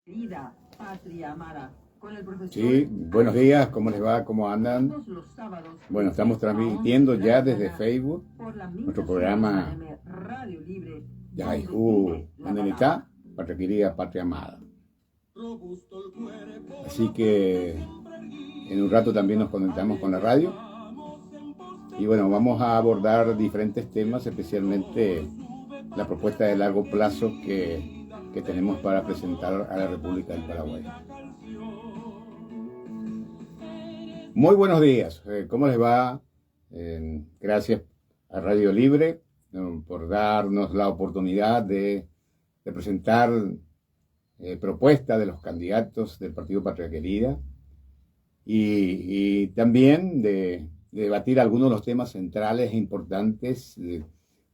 Querida patria amada, con el profesor. Sí, buenos días, ¿cómo les va? ¿Cómo andan? Todos los sábados, Bueno, estamos transmitiendo ya desde Facebook por la nuestro Mincha programa AM Radio Libre, donde Yahoo vive la Mandenetá, palabra. Patria Querida, Patria Amada. Así que en un rato también nos conectamos con la radio. Y bueno, vamos a abordar diferentes temas, especialmente la propuesta de largo plazo que tenemos para presentar a la República del Paraguay. Muy buenos días, ¿cómo les va? Gracias a Radio Libre por darnos la oportunidad de presentar propuestas de los candidatos del Partido Patria Querida y también de debatir algunos de los temas centrales e importantes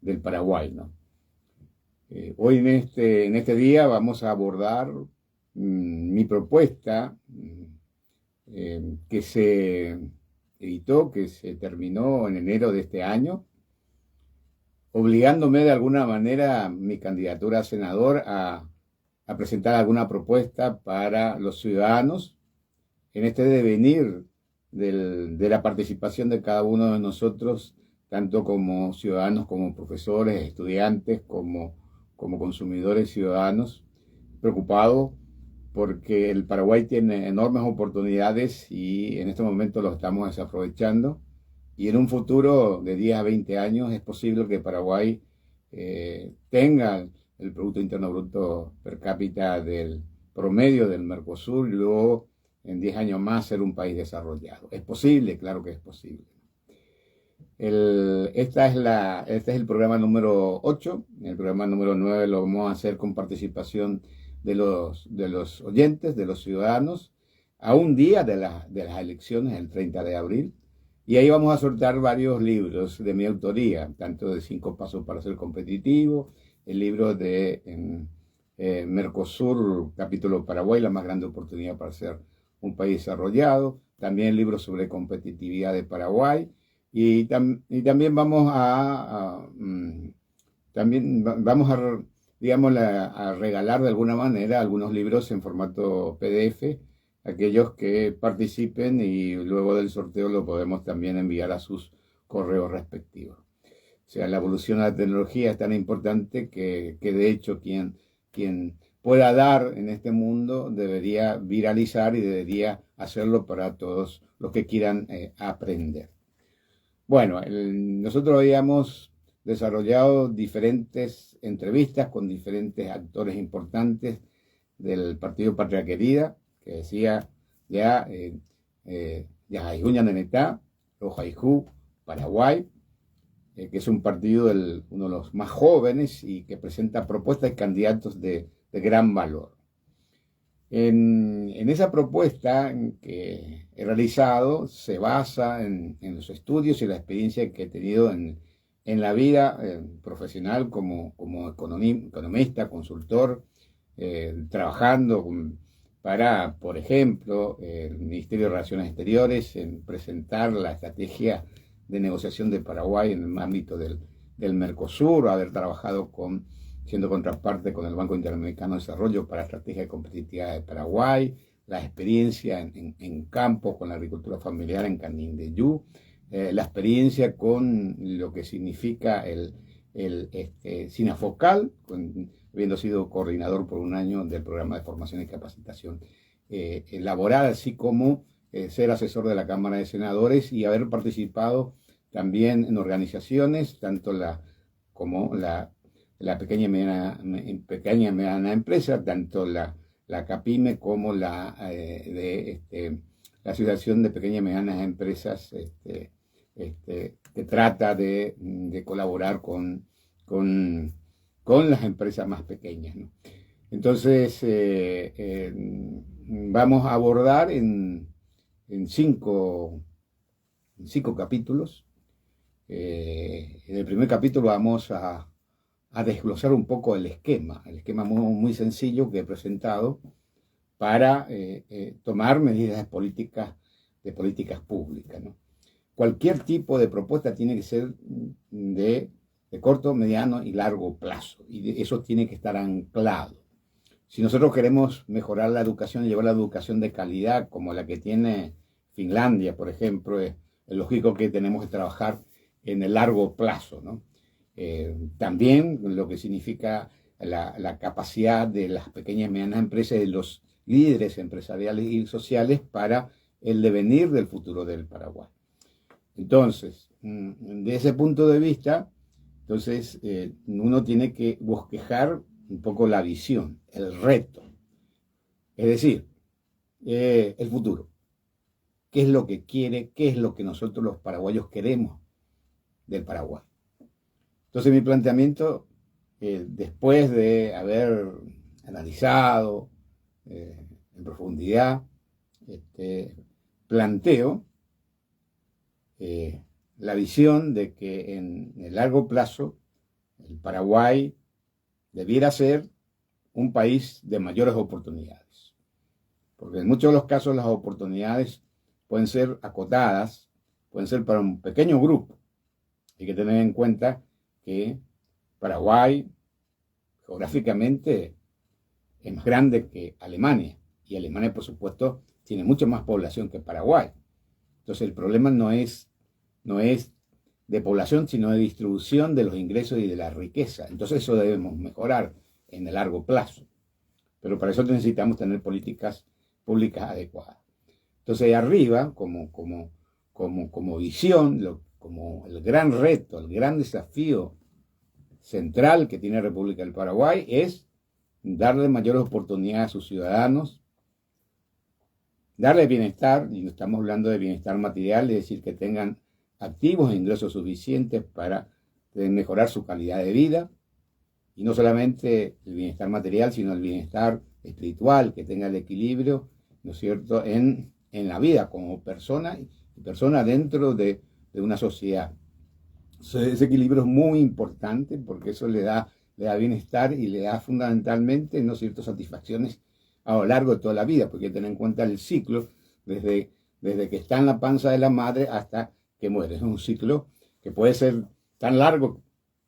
del Paraguay, ¿no? Hoy en este día vamos a abordar mi propuesta que se editó, que se terminó en enero de este año, obligándome de alguna manera mi candidatura a senador a presentar alguna propuesta para los ciudadanos en este devenir de la participación de cada uno de nosotros, tanto como ciudadanos, como profesores, estudiantes, como consumidores ciudadanos, preocupados porque el Paraguay tiene enormes oportunidades y en este momento lo estamos desaprovechando. Y en un futuro de 10 a 20 años es posible que Paraguay tenga el Producto Interno Bruto per cápita del promedio del Mercosur y luego en 10 años más ser un país desarrollado. Es posible, claro que es posible. Este es el programa número 8. El programa número 9 lo vamos a hacer con participación de los oyentes, de los ciudadanos, a un día de las elecciones, el 30 de abril. Y ahí vamos a soltar varios libros de mi autoría, tanto de 5 pasos para ser competitivo, el libro de Mercosur, capítulo Paraguay, la más grande oportunidad para ser un país desarrollado, también el libro sobre competitividad de Paraguay, y también vamos digamos, a regalar de alguna manera algunos libros en formato PDF, aquellos que participen, y luego del sorteo lo podemos también enviar a sus correos respectivos. O sea, la evolución de la tecnología es tan importante que de hecho quien pueda dar en este mundo debería viralizar y debería hacerlo para todos los que quieran aprender. Bueno, nosotros habíamos desarrollado diferentes entrevistas con diferentes actores importantes del Partido Patria Querida, que decía Yahoo Mandenetá, Yahoo Paraguay, que es un partido uno de los más jóvenes y que presenta propuestas y candidatos de gran valor. En esa propuesta que he realizado se basa en los estudios y la experiencia que he tenido en la vida profesional como economista, consultor, trabajando para, por ejemplo, el Ministerio de Relaciones Exteriores, en presentar la estrategia de negociación de Paraguay en el ámbito del Mercosur, haber trabajado siendo contraparte con el Banco Interamericano de Desarrollo para la estrategia de competitividad de Paraguay, la experiencia en campo con la agricultura familiar en Canindeyú, la experiencia con lo que significa el SINAFOCAL, habiendo sido coordinador por un año del programa de formación y capacitación laboral, así como ser asesor de la Cámara de Senadores y haber participado también en organizaciones, tanto como la pequeña y mediana empresa, tanto la CAPIME como la Asociación de Pequeñas y Medianas Empresas, que trata de colaborar con las empresas más pequeñas, ¿no? Entonces, vamos a abordar en 5 capítulos. En el primer capítulo vamos a desglosar un poco el esquema muy sencillo que he presentado para tomar medidas de políticas públicas, ¿no? Cualquier tipo de propuesta tiene que ser de corto, mediano y largo plazo, y eso tiene que estar anclado. Si nosotros queremos mejorar la educación y llevar la educación de calidad como la que tiene Finlandia, por ejemplo, es lógico que tenemos que trabajar en el largo plazo, ¿no? También lo que significa la capacidad de las pequeñas y medianas empresas, de los líderes empresariales y sociales para el devenir del futuro del Paraguay. Entonces, de ese punto de vista, entonces uno tiene que bosquejar un poco la visión, el reto, es decir, el futuro. ¿Qué es lo que quiere? ¿Qué es lo que nosotros los paraguayos queremos del Paraguay? Entonces mi planteamiento, después de haber analizado en profundidad, planteo la visión de que en el largo plazo el Paraguay debiera ser un país de mayores oportunidades. Porque en muchos de los casos las oportunidades pueden ser acotadas, pueden ser para un pequeño grupo. Hay que tener en cuenta que Paraguay geográficamente es más grande que Alemania. Y Alemania, por supuesto, tiene mucha más población que Paraguay. Entonces el problema no es de población, sino de distribución de los ingresos y de la riqueza. Entonces eso debemos mejorar en el largo plazo. Pero para eso necesitamos tener políticas públicas adecuadas. Entonces ahí arriba, como visión, como el gran reto, el gran desafío central que tiene la República del Paraguay es darle mayores oportunidades a sus ciudadanos, darle bienestar, y no estamos hablando de bienestar material, es decir, que tengan activos e ingresos suficientes para mejorar su calidad de vida, y no solamente el bienestar material, sino el bienestar espiritual, que tenga el equilibrio, ¿no es cierto?, en la vida como persona y persona dentro de una sociedad. Ese equilibrio es muy importante porque eso le da bienestar y le da fundamentalmente, ¿no es cierto?, satisfacciones a lo largo de toda la vida, porque hay que tener en cuenta el ciclo desde que está en la panza de la madre hasta que muere. Es un ciclo que puede ser tan largo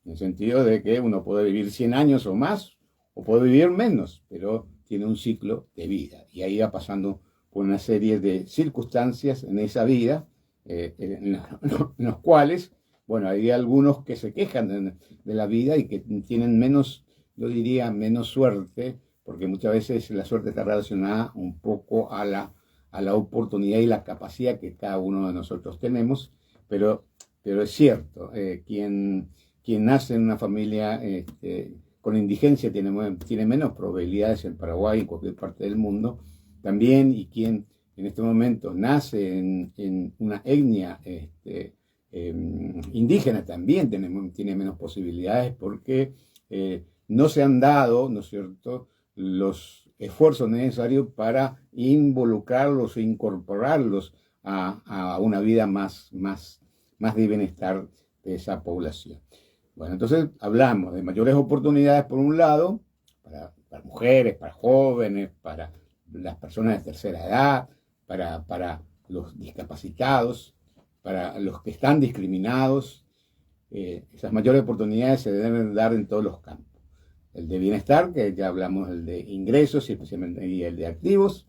en el sentido de que uno puede vivir 100 años o más, o puede vivir menos, pero tiene un ciclo de vida. Y ahí va pasando por una serie de circunstancias en esa vida, en los cuales, bueno, hay algunos que se quejan de la vida y que tienen menos, yo diría, menos suerte, porque muchas veces la suerte está relacionada un poco a la oportunidad y la capacidad que cada uno de nosotros tenemos, pero es cierto, quien nace en una familia con indigencia tiene menos probabilidades en Paraguay y en cualquier parte del mundo también, y quien en este momento nace en una etnia indígena también tiene menos posibilidades porque no se han dado, ¿no es cierto?, los esfuerzos necesarios para involucrarlos e incorporarlos a una vida más de bienestar de esa población. Bueno, entonces hablamos de mayores oportunidades por un lado, para mujeres, para jóvenes, para las personas de tercera edad, para los discapacitados, para los que están discriminados. Esas mayores oportunidades se deben dar en todos los campos. El de bienestar, que ya hablamos, el de ingresos y especialmente el de activos,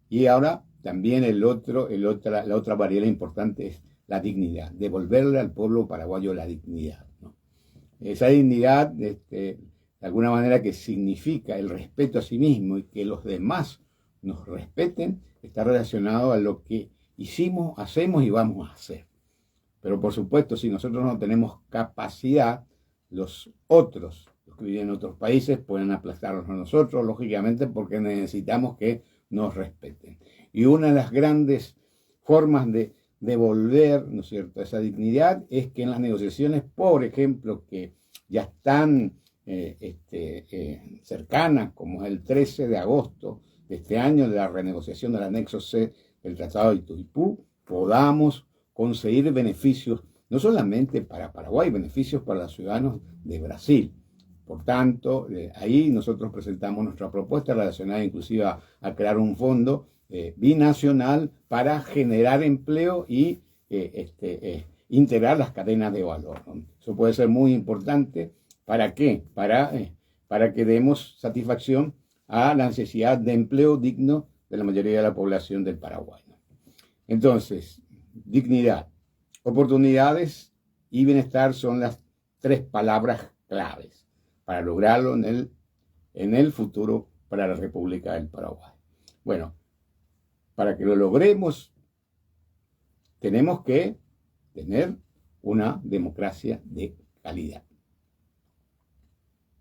y ahora también la otra variable importante es la dignidad, devolverle al pueblo paraguayo la dignidad, ¿no? Esa dignidad, de alguna manera, que significa el respeto a sí mismo y que los demás nos respeten, está relacionado a lo que hicimos, hacemos y vamos a hacer. Pero por supuesto, si nosotros no tenemos capacidad, los que viven en otros países pueden aplastarnos a nosotros, lógicamente, porque necesitamos que nos respeten. Y una de las grandes formas de devolver, ¿no es cierto?, esa dignidad es que en las negociaciones, por ejemplo, que ya están cercanas, como es el 13 de agosto de este año, de la renegociación del anexo C del Tratado de Ituipú, podamos conseguir beneficios, no solamente para Paraguay, beneficios para los ciudadanos de Brasil. Por tanto, ahí nosotros presentamos nuestra propuesta relacionada inclusive a crear un fondo binacional para generar empleo y integrar las cadenas de valor, ¿no? Eso puede ser muy importante. ¿Para qué? Para que demos satisfacción a la necesidad de empleo digno de la mayoría de la población del Paraguay. Entonces, dignidad, oportunidades y bienestar son las tres palabras claves para lograrlo en el futuro para la República del Paraguay. Bueno, para que lo logremos, tenemos que tener una democracia de calidad,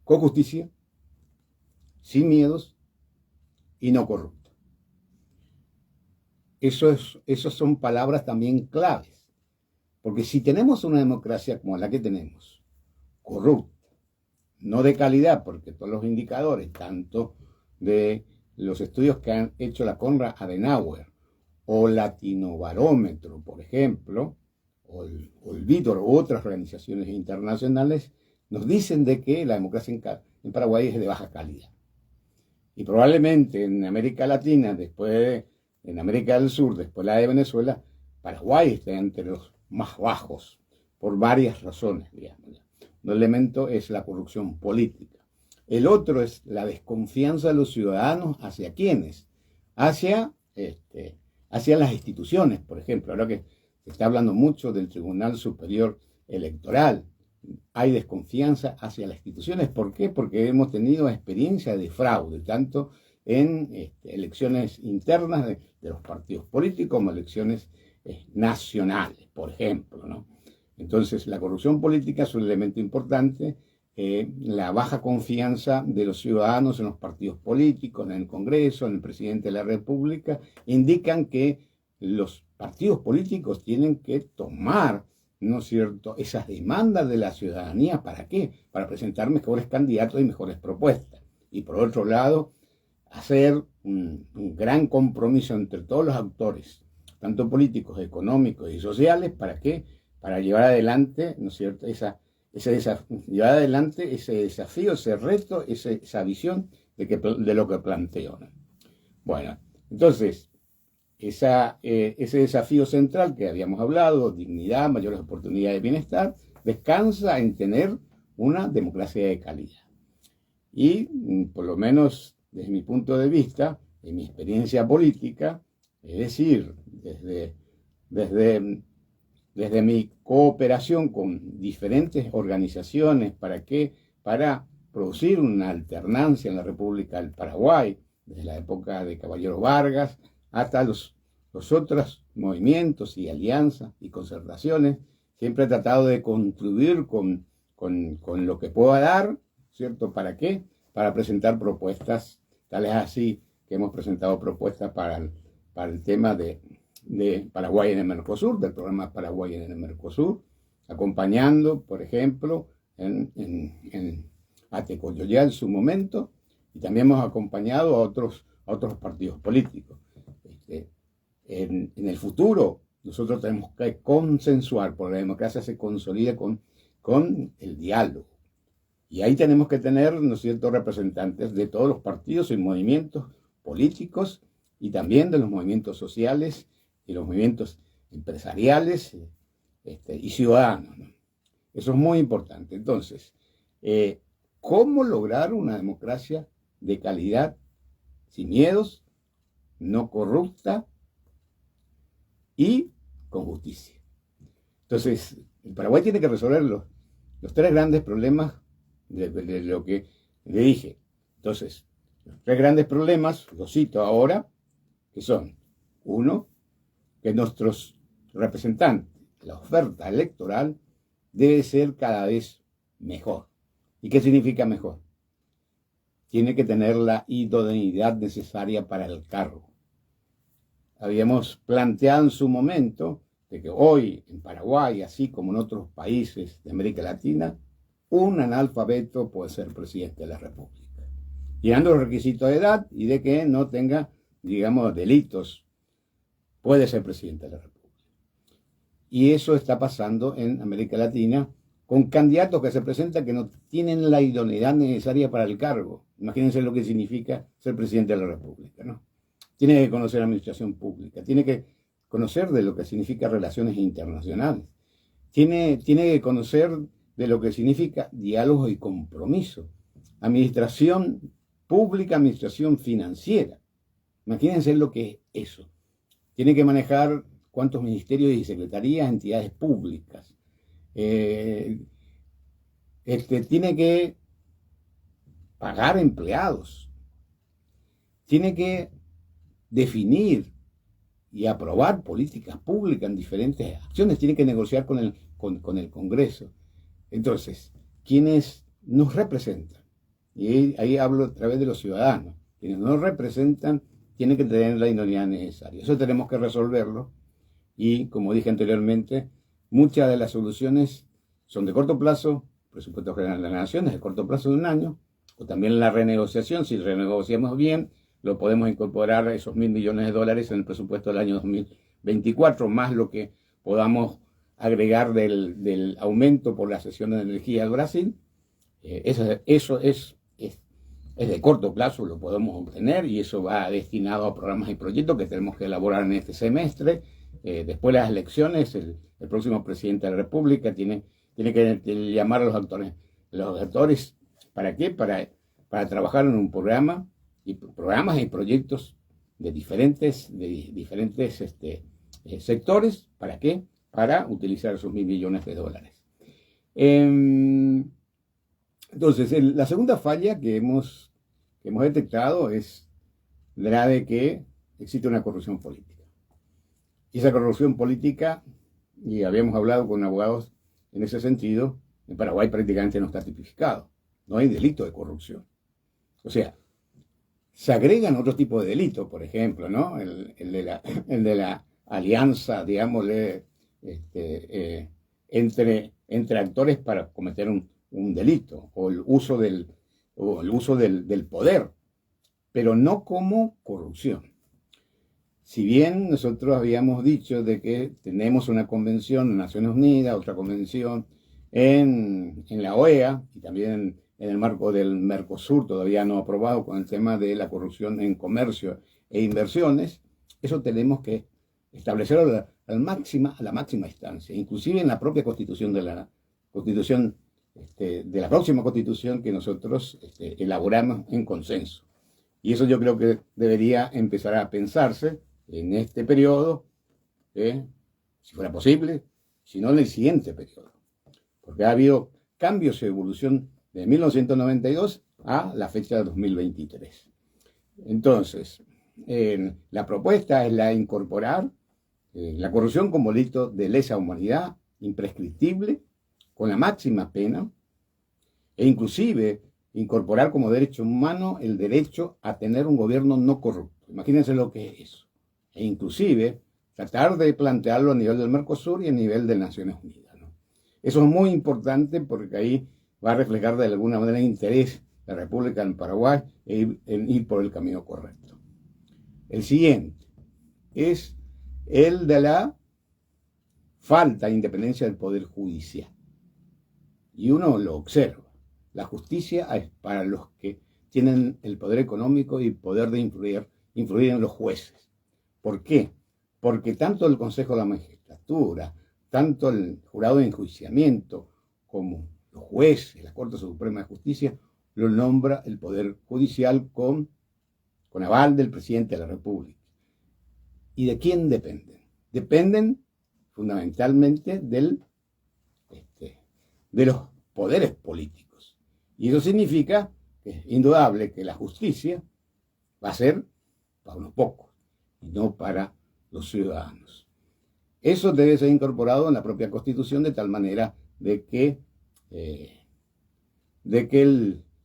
con justicia, sin miedos y no corrupta. Esas son palabras también claves, porque si tenemos una democracia como la que tenemos, corrupta, no de calidad, porque todos los indicadores, tanto de los estudios que han hecho la Konrad Adenauer o Latinobarómetro, por ejemplo, o el Vítor u otras organizaciones internacionales, nos dicen de que la democracia en Paraguay es de baja calidad. Y probablemente en América Latina, en América del Sur, después la de Venezuela, Paraguay está entre los más bajos, por varias razones, digamos. Un elemento es la corrupción política. El otro es la desconfianza de los ciudadanos hacia quiénes, hacia las instituciones, por ejemplo. Ahora que se está hablando mucho del Tribunal Superior Electoral, hay desconfianza hacia las instituciones. ¿Por qué? Porque hemos tenido experiencia de fraude, tanto en elecciones internas de los partidos políticos como elecciones nacionales, por ejemplo, ¿no? Entonces, la corrupción política es un elemento importante, la baja confianza de los ciudadanos en los partidos políticos, en el Congreso, en el presidente de la República, indican que los partidos políticos tienen que tomar, ¿no es cierto?, esas demandas de la ciudadanía. ¿Para qué? Para presentar mejores candidatos y mejores propuestas. Y por otro lado, hacer un gran compromiso entre todos los actores, tanto políticos, económicos y sociales. ¿Para qué? Para llevar adelante, ¿no es cierto?, llevar adelante ese desafío, ese reto, esa visión de lo que planteo, ¿no? Bueno, entonces, ese desafío central que habíamos hablado, dignidad, mayores oportunidades de bienestar, descansa en tener una democracia de calidad. Y, por lo menos desde mi punto de vista, en mi experiencia política, es decir, desde mi cooperación con diferentes organizaciones, para producir una alternancia en la República del Paraguay, desde la época de Caballero Vargas hasta los otros movimientos y alianzas y concertaciones, siempre he tratado de contribuir con lo que pueda dar, ¿cierto? ¿Para qué? Para presentar propuestas, tal es así que hemos presentado propuestas para el tema de Paraguay en el Mercosur, del programa Paraguay en el Mercosur, acompañando, por ejemplo, a Tecoyoyá en su momento, y también hemos acompañado a otros partidos políticos. En el futuro, nosotros tenemos que consensuar, porque la democracia se consolida con el diálogo. Y ahí tenemos que tener, ¿no es cierto?, representantes de todos los partidos y movimientos políticos y también de los movimientos sociales y los movimientos empresariales y ciudadanos, ¿no? Eso es muy importante. Entonces, ¿cómo lograr una democracia de calidad, sin miedos, no corrupta y con justicia? Entonces, el Paraguay tiene que resolver los tres grandes problemas de lo que le dije. Entonces, los tres grandes problemas, los cito ahora, que son: uno, que nuestros representantes, la oferta electoral debe ser cada vez mejor. ¿Y qué significa mejor? Tiene que tener la idoneidad necesaria para el cargo. Habíamos planteado en su momento de que hoy en Paraguay, así como en otros países de América Latina, un analfabeto puede ser presidente de la República, llenando los requisitos de edad y de que no tenga, digamos, delitos, puede ser presidente de la República. Y eso está pasando en América Latina con candidatos que se presentan que no tienen la idoneidad necesaria para el cargo. Imagínense lo que significa ser presidente de la República, ¿no? Tiene que conocer administración pública, tiene que conocer de lo que significa relaciones internacionales, tiene que conocer de lo que significa diálogo y compromiso, administración pública administración financiera. Imagínense lo que es eso. Tiene que manejar cuántos ministerios y secretarías, entidades públicas. Tiene que pagar empleados. Tiene que definir y aprobar políticas públicas en diferentes acciones. Tiene que negociar con el Congreso. Entonces, ¿quiénes nos representan? Y ahí hablo a través de los ciudadanos. Quienes nos representan tienen que tener la idoneidad necesaria. Eso tenemos que resolverlo. Y, como dije anteriormente, muchas de las soluciones son de corto plazo, presupuesto general de la Nación es de corto plazo de 1 año, o también la renegociación, si renegociamos bien, lo podemos incorporar esos $1.000 millones en el presupuesto del año 2024, más lo que podamos agregar del aumento por la cesión de energía al Brasil. Eso es de corto plazo, lo podemos obtener y eso va destinado a programas y proyectos que tenemos que elaborar en este semestre. Después de las elecciones, el próximo presidente de la República tiene que llamar a los actores, ¿para qué? Para trabajar en un programas y proyectos de diferentes sectores. ¿Para qué? Para utilizar esos $1.000 millones. Entonces, la segunda falla que hemos detectado es la de que existe una corrupción política. Y esa corrupción política, y habíamos hablado con abogados en ese sentido, en Paraguay prácticamente no está tipificado. No hay delito de corrupción. O sea, se agregan otro tipo de delitos, por ejemplo, ¿no? El de la alianza, digámosle, entre actores para cometer un delito, o el uso del poder, pero no como corrupción. Si bien nosotros habíamos dicho de que tenemos una convención en Naciones Unidas, otra convención en la OEA y también en el marco del Mercosur, todavía no aprobado con el tema de la corrupción en comercio e inversiones, eso tenemos que establecerlo a la máxima instancia, inclusive en la propia constitución de la próxima constitución que nosotros elaboramos en consenso. Y eso yo creo que debería empezar a pensarse en este periodo, si fuera posible, si no en el siguiente periodo. Porque ha habido cambios de evolución de 1992 a la fecha de 2023. Entonces, la propuesta es la de incorporar la corrupción como delito de lesa humanidad, imprescriptible, con la máxima pena, e inclusive incorporar como derecho humano el derecho a tener un gobierno no corrupto. Imagínense lo que es eso. E inclusive tratar de plantearlo a nivel del Mercosur y a nivel de Naciones Unidas, ¿no? Eso es muy importante porque ahí va a reflejar de alguna manera el interés de la República en Paraguay en ir por el camino correcto. El siguiente es el de la falta de independencia del Poder Judicial. Y uno lo observa. La justicia es para los que tienen el poder económico y poder de influir en los jueces. ¿Por qué? Porque tanto el Consejo de la Magistratura, tanto el Jurado de Enjuiciamiento, como los jueces, la Corte Suprema de Justicia, lo nombra el Poder Judicial con aval del Presidente de la República. ¿Y de quién dependen? Dependen fundamentalmente de los poderes políticos. Y eso significa que es indudable que la justicia va a ser para unos pocos y no para los ciudadanos. Eso debe ser incorporado en la propia Constitución de tal manera de que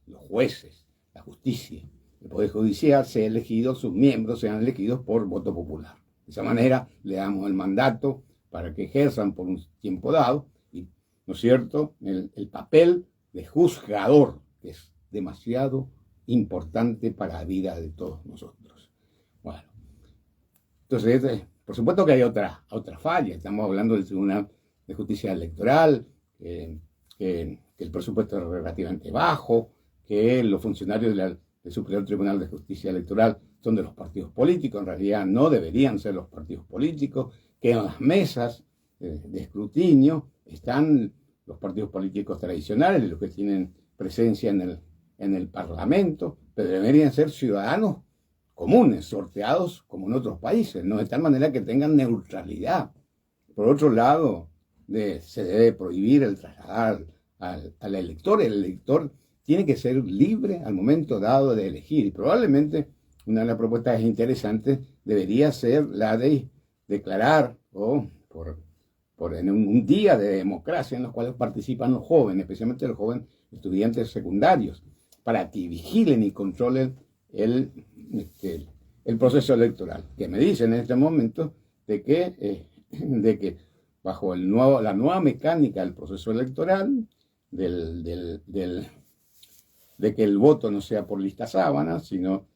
los jueces, la justicia, el Poder Judicial sea elegido, sus miembros sean elegidos por voto popular. De esa manera le damos el mandato para que ejerzan por un tiempo dado, y, ¿no es cierto?, el papel de juzgador, que es demasiado importante para la vida de todos nosotros. Bueno, entonces, por supuesto que hay otra falla. Estamos hablando del Tribunal de Justicia Electoral, que el presupuesto es relativamente bajo, que los funcionarios del Superior Tribunal de Justicia Electoral son de los partidos políticos, en realidad no deberían ser los partidos políticos, que en las mesas de escrutinio están los partidos políticos tradicionales, los que tienen presencia en el Parlamento, pero deberían ser ciudadanos comunes, sorteados como en otros países, ¿no? De tal manera que tengan neutralidad. Por otro lado, se debe prohibir el trasladar al elector. El elector tiene que ser libre al momento dado de elegir. Y probablemente una de las propuestas interesantes debería ser la de declarar en un día de democracia en los cuales participan los jóvenes, especialmente los jóvenes estudiantes secundarios, para que vigilen y controlen el proceso electoral. Que me dicen en este momento de que bajo la nueva mecánica del proceso electoral, de que el voto no sea por lista sábana, sino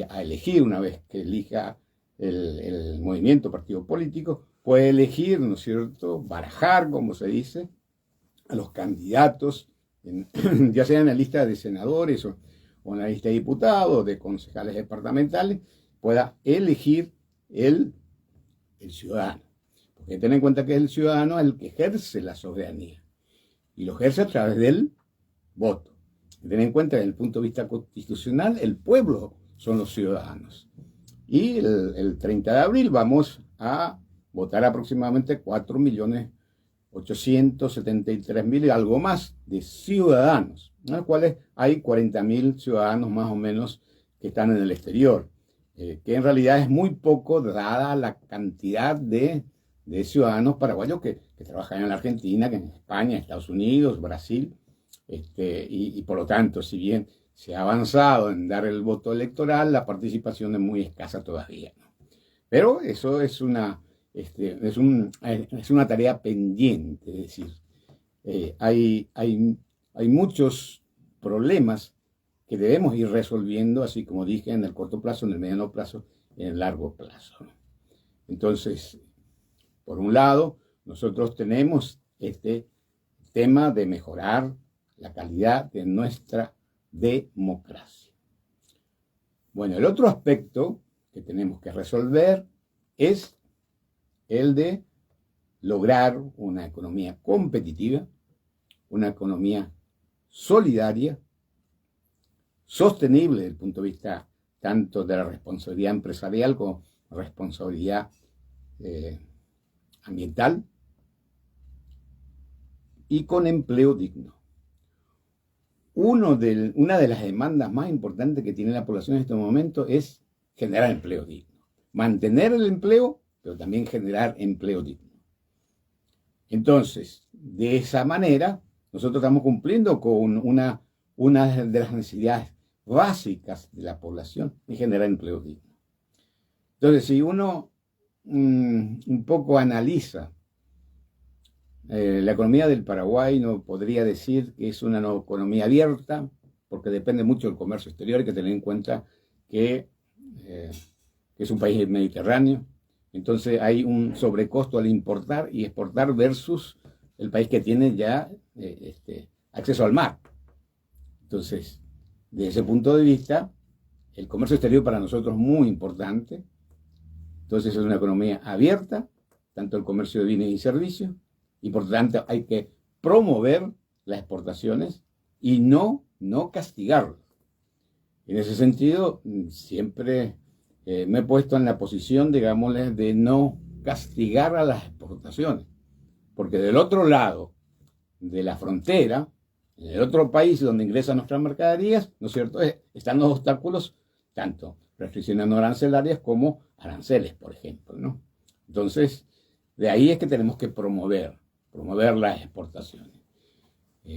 a elegir una vez que elija el movimiento partido político, puede elegir, ¿no es cierto?, barajar, como se dice, a los candidatos, ya sea en la lista de senadores o en la lista de diputados, de concejales departamentales, pueda elegir el ciudadano. Porque ten en cuenta que es el ciudadano el que ejerce la soberanía y lo ejerce a través del voto. Ten en cuenta que desde el punto de vista constitucional, el pueblo son los ciudadanos. Y el 30 de abril vamos a votar aproximadamente 4.873.000 y algo más de ciudadanos, en los cuales hay 40.000 ciudadanos más o menos que están en el exterior, que en realidad es muy poco dada la cantidad de ciudadanos paraguayos que trabajan en la Argentina, que en España, Estados Unidos, Brasil, y por lo tanto, si bien se ha avanzado en dar el voto electoral, la participación es muy escasa todavía, ¿no? Pero eso es una tarea pendiente, es decir, hay muchos problemas que debemos ir resolviendo, así como dije, en el corto plazo, en el mediano plazo, en el largo plazo, ¿no? Entonces, por un lado, nosotros tenemos este tema de mejorar la calidad de nuestra democracia. Bueno, el otro aspecto que tenemos que resolver es el de lograr una economía competitiva, una economía solidaria, sostenible desde el punto de vista tanto de la responsabilidad empresarial como responsabilidad ambiental y con empleo digno. Una de las demandas más importantes que tiene la población en este momento es generar empleo digno. Mantener el empleo, pero también generar empleo digno. Entonces, de esa manera, nosotros estamos cumpliendo con una de las necesidades básicas de la población, es generar empleo digno. Entonces, si uno un poco analiza la economía del Paraguay, no podría decir que es una economía abierta, porque depende mucho del comercio exterior. Hay que tener en cuenta que es un país mediterráneo, entonces hay un sobrecosto al importar y exportar versus el país que tiene ya acceso al mar. Entonces, desde ese punto de vista, el comercio exterior para nosotros es muy importante. Entonces es una economía abierta, tanto el comercio de bienes y servicios, y por tanto hay que promover las exportaciones y no castigarlas. En ese sentido, siempre me he puesto en la posición, digámosle, de no castigar a las exportaciones, porque del otro lado de la frontera, en el otro país donde ingresan nuestras mercaderías, ¿no es cierto?, están los obstáculos, tanto restricciones no arancelarias como aranceles, por ejemplo, ¿no? Entonces, de ahí es que tenemos que promover las exportaciones.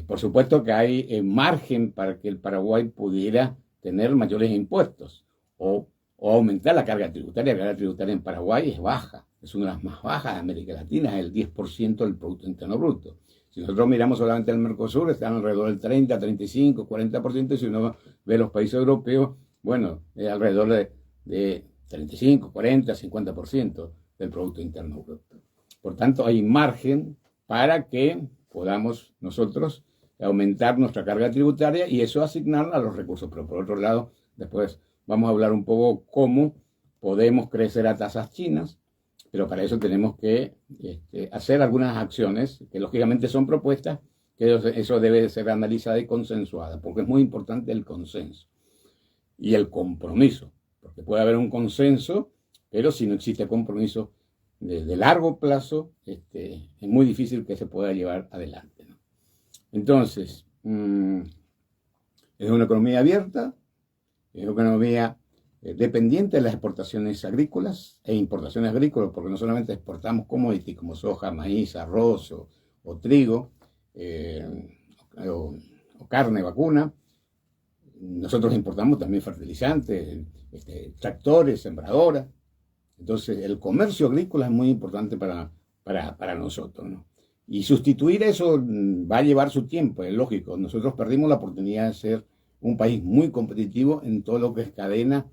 Por supuesto que hay margen para que el Paraguay pudiera tener mayores impuestos o aumentar la carga tributaria. La carga tributaria en Paraguay es baja, es una de las más bajas de América Latina, es el 10% del Producto Interno Bruto. Si nosotros miramos solamente el Mercosur, están alrededor del 30, 35, 40%, y si uno ve los países europeos, bueno, es alrededor de 35, 40, 50% del Producto Interno Bruto. Por tanto, hay margen para que podamos nosotros aumentar nuestra carga tributaria y eso asignarla a los recursos. Pero por otro lado, después vamos a hablar un poco cómo podemos crecer a tasas chinas, pero para eso tenemos que hacer algunas acciones que lógicamente son propuestas, que eso debe ser analizada y consensuada, porque es muy importante el consenso. y el compromiso, porque puede haber un consenso, pero si no existe compromiso de largo plazo, es muy difícil que se pueda llevar adelante, ¿no? Entonces, es una economía abierta, es una economía dependiente de las exportaciones agrícolas e importaciones agrícolas, porque no solamente exportamos commodities como soja, maíz, arroz o trigo, o carne vacuna. Nosotros importamos también fertilizantes, tractores, sembradoras. Entonces, el comercio agrícola es muy importante para nosotros, ¿no? Y sustituir eso va a llevar su tiempo, es lógico. Nosotros perdimos la oportunidad de ser un país muy competitivo en todo lo que es cadena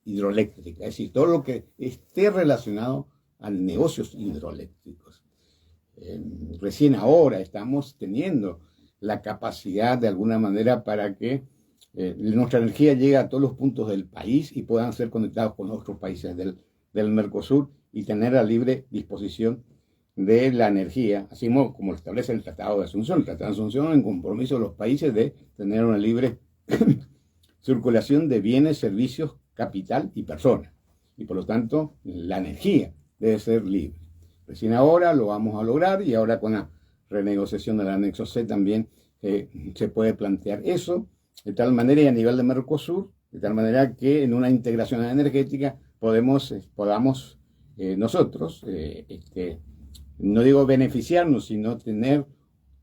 hidroeléctrica, es decir, todo lo que esté relacionado a negocios hidroeléctricos. Recién ahora estamos teniendo la capacidad de alguna manera para que nuestra energía llegue a todos los puntos del país y puedan ser conectados con otros países del Mercosur y tener a libre disposición de la energía, así como lo establece el Tratado de Asunción. El Tratado de Asunción en compromiso de los países de tener una libre circulación de bienes, servicios, capital y personas. Y por lo tanto, la energía debe ser libre. Recién ahora lo vamos a lograr y ahora con la renegociación del anexo C también se puede plantear eso, de tal manera y a nivel de Mercosur, de tal manera que en una integración energética podamos nosotros, no digo beneficiarnos, sino tener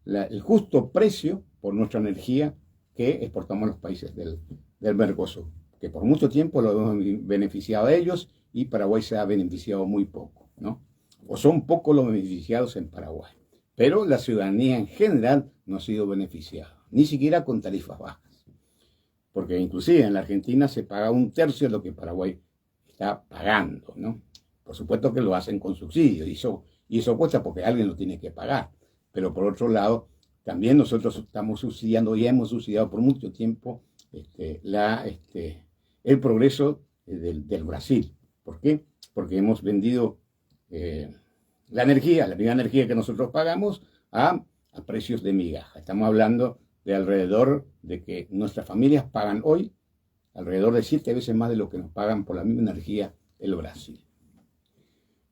el justo precio por nuestra energía que exportamos a los países del Mercosur, que por mucho tiempo lo hemos beneficiado a ellos y Paraguay se ha beneficiado muy poco, ¿no? O son pocos los beneficiados en Paraguay. Pero la ciudadanía en general no ha sido beneficiada, ni siquiera con tarifas bajas. Porque inclusive en la Argentina se paga 1/3 de lo que Paraguay está pagando, ¿no? Por supuesto que lo hacen con subsidios y eso cuesta porque alguien lo tiene que pagar. Pero por otro lado, también nosotros estamos subsidiando y hemos subsidiado por mucho tiempo el progreso del Brasil. ¿Por qué? Porque hemos vendido la misma energía que nosotros pagamos a precios de migaja. Estamos hablando de alrededor de que nuestras familias pagan hoy alrededor de 7 veces más de lo que nos pagan por la misma energía el Brasil.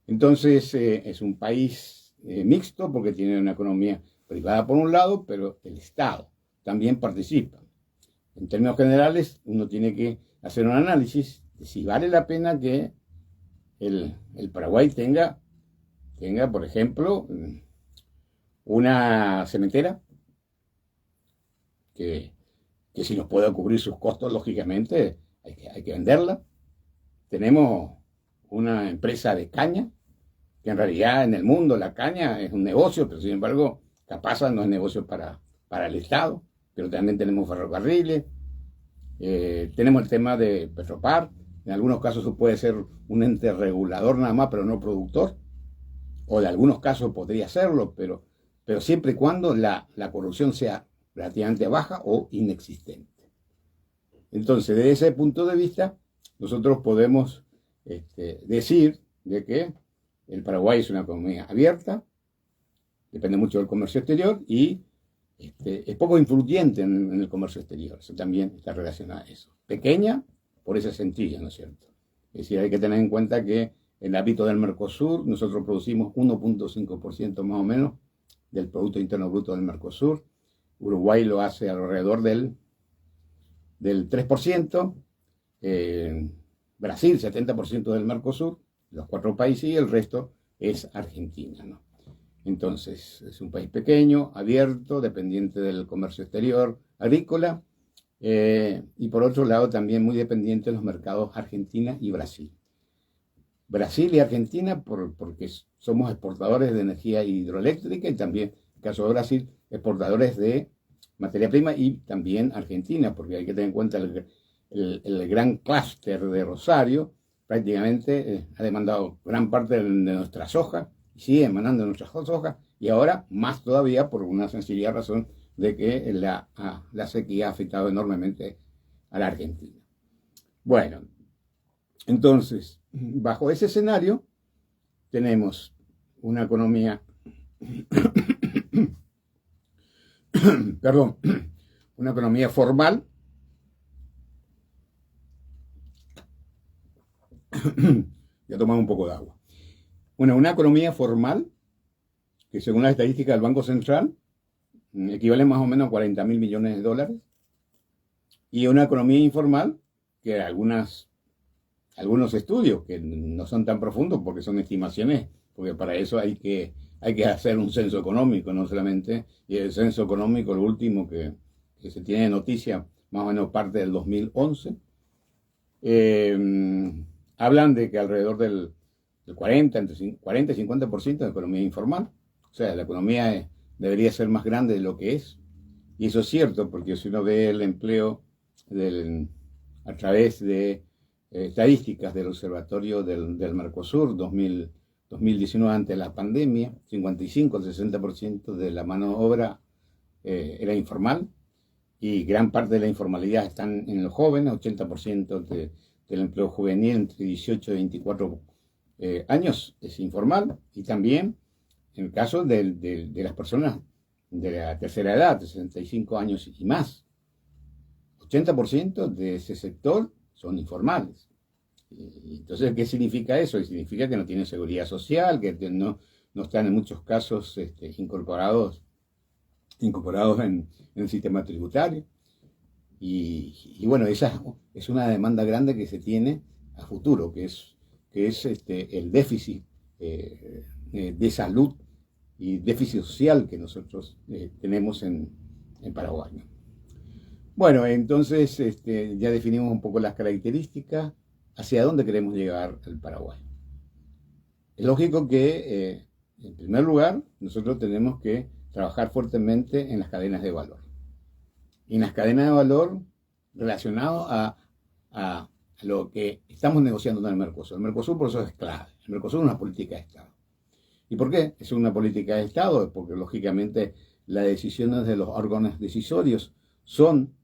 Entonces es un país mixto porque tiene una economía privada por un lado, pero el Estado también participa. En términos generales, uno tiene que hacer un análisis de si vale la pena que el Paraguay tenga, por ejemplo, una cementera que si nos puede cubrir sus costos, lógicamente hay que venderla. Tenemos una empresa de caña, que en realidad en el mundo la caña es un negocio, pero sin embargo Capasa no es negocio para el Estado, pero también tenemos ferrocarriles, tenemos el tema de Petropar, en algunos casos puede ser un ente regulador nada más, pero no productor, o en algunos casos podría serlo, pero siempre y cuando la corrupción sea relativamente baja o inexistente. Entonces, desde ese punto de vista, nosotros podemos decir de que el Paraguay es una economía abierta, depende mucho del comercio exterior y es poco influyente en el comercio exterior. Eso también está relacionado a eso. Pequeña por ese sentido, ¿no es cierto? Es decir, hay que tener en cuenta que en el ámbito del Mercosur nosotros producimos 1.5% más o menos del Producto Interno Bruto del Mercosur. Uruguay lo hace alrededor del 3%, Brasil 70% del Mercosur, los 4 países, y el resto es Argentina, ¿no? Entonces, es un país pequeño, abierto, dependiente del comercio exterior, agrícola, y por otro lado también muy dependiente de los mercados Argentina y Brasil. Brasil y Argentina porque somos exportadores de energía hidroeléctrica y también, en el caso de Brasil, exportadores de materia prima y también Argentina, porque hay que tener en cuenta el gran clúster de Rosario, prácticamente ha demandado gran parte de nuestra soja, sigue demandando nuestras sojas, y ahora más todavía por una sencilla razón de que la sequía ha afectado enormemente a la Argentina. Bueno, entonces, bajo ese escenario, tenemos una economía, perdón, una economía formal, Ya tomamos un poco de agua. Bueno, una economía formal, que según las estadísticas del Banco Central, equivale más o menos a 40.000 millones de dólares. Y una economía informal, que algunos estudios, que no son tan profundos porque son estimaciones, porque para eso hay que hacer un censo económico, no solamente, y el censo económico, el último que se tiene de noticia, más o menos parte del 2011, hablan de que alrededor del 40, entre 40 y 50% de economía informal. O sea, la economía debería ser más grande de lo que es. Y eso es cierto, porque si uno ve el empleo a través de estadísticas del Observatorio del Mercosur 2019, ante la pandemia, 55 al 60% de la mano de obra era informal, y gran parte de la informalidad están en los jóvenes, 80% del empleo juvenil entre 18 y 24 años es informal, y también en el caso de las personas de la tercera edad, de 65 años y más, 80% de ese sector son informales. Entonces, ¿qué significa eso? Significa que no tienen seguridad social, que no están en muchos casos incorporados en el sistema tributario. Y bueno, esa es una demanda grande que se tiene a futuro, que es el déficit de salud y déficit social que nosotros tenemos en Paraguay, ¿no? Bueno, entonces ya definimos un poco las características, hacia dónde queremos llegar al Paraguay. Es lógico que, en primer lugar, nosotros tenemos que trabajar fuertemente en las cadenas de valor. Y en las cadenas de valor relacionadas a lo que estamos negociando en el Mercosur. El Mercosur, por eso, es clave. El Mercosur es una política de Estado. ¿Y por qué es una política de Estado? Porque, lógicamente, las decisiones de los órganos decisorios son